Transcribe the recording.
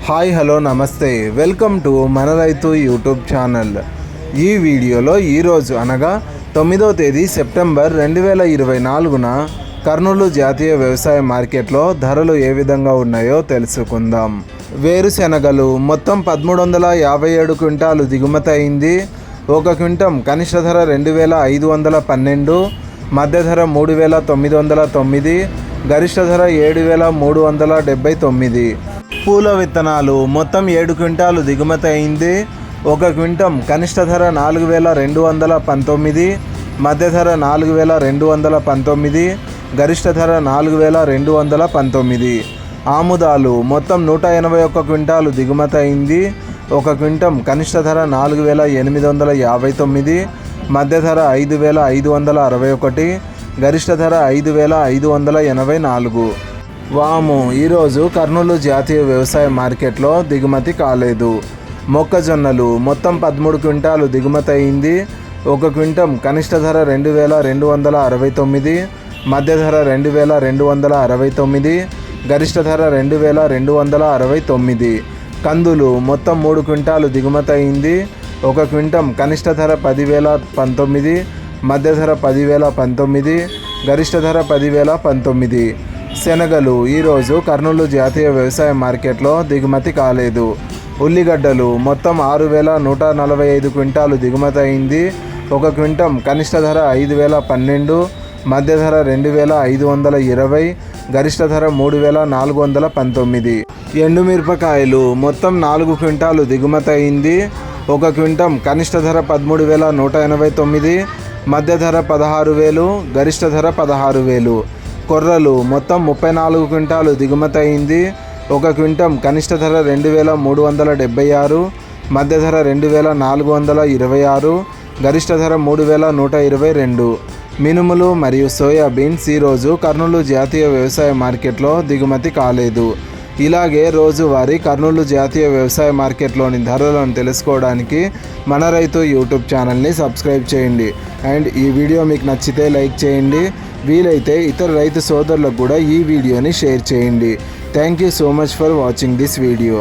Hi hello నమస్తే, welcome to మన రైతు యూట్యూబ్ ఛానల్. ఈ వీడియోలో ఈరోజు అనగా 9వ తేదీ సెప్టెంబర్ 2024న కర్నూలు జాతీయ వ్యవసాయ మార్కెట్లో ధరలు ఏ విధంగా ఉన్నాయో తెలుసుకుందాం. వేరుశెనగలు మొత్తం 1357 క్వింటాలు దిగుమతి అయింది. ఒక క్వింటం కనిష్ట ధర 2512, మధ్య ధర 3909, గరిష్ట ధర 7379. పూల విత్తనాలు మొత్తం 7 క్వింటాలు దిగుమతి అయింది. ఒక క్వింటం కనిష్ట ధర 4219, మధ్య ధర 4219, గరిష్ట ధర 4219. ఆముదాలు మొత్తం 181 క్వింటాలు దిగుమతి అయింది. ఒక క్వింటం కనిష్ట ధర 4859, మధ్య ధర 5561, గరిష్ట ధర 5584. వాము ఈరోజు కర్నూలు జాతీయ వ్యవసాయ మార్కెట్లో దిగుమతి కాలేదు. మొక్కజొన్నలు మొత్తం 13 క్వింటాలు దిగుమతి అయింది. ఒక క్వింటం కనిష్ట ధర 2269, మధ్య ధర 2269, గరిష్ట ధర 2269. కందులు మొత్తం 3 క్వింటాలు దిగుమతి అయింది. ఒక క్వింటం కనిష్ట ధర 10,019, మధ్య ధర 10,019, గరిష్ట ధర 10,019. శనగలు ఈరోజు కర్నూలు జాతీయ వ్యవసాయ మార్కెట్లో దిగుమతి కాలేదు. ఉల్లిగడ్డలు మొత్తం 6,145 క్వింటాలు దిగుమతి అయింది. ఒక క్వింటం కనిష్ట ధర 5,012, మధ్య ధర 2,520, గరిష్ట ధర 3,419. ఎండుమిరపకాయలు మొత్తం 4 క్వింటాలు దిగుమతి అయింది. ఒక క్వింటం కనిష్ట ధర 13,189, మధ్య ధర 16,000, గరిష్ట ధర 16,000. కొర్రలు మొత్తం 34 క్వింటాలు దిగుమతి అయింది. ఒక క్వింటం కనిష్ట ధర 2,376, మధ్య ధర 2,426, గరిష్ట ధర 3,122. మినుములు మరియు సోయాబీన్స్ ఈరోజు కర్నూలు జాతీయ వ్యవసాయ మార్కెట్లో దిగుమతి కాలేదు. ఇలాగే రోజువారీ కర్నూలు జాతీయ వ్యవసాయ మార్కెట్లోని ధరలను తెలుసుకోవడానికి మన రైతు యూట్యూబ్ ఛానల్ని సబ్స్క్రైబ్ చేయండి. అండ్ ఈ వీడియో మీకు నచ్చితే లైక్ చేయండి. వీలైతే ఇతర రైతు సోదరులకు కూడా ఈ వీడియోని షేర్ చేయండి. Thank you so much for watching this video.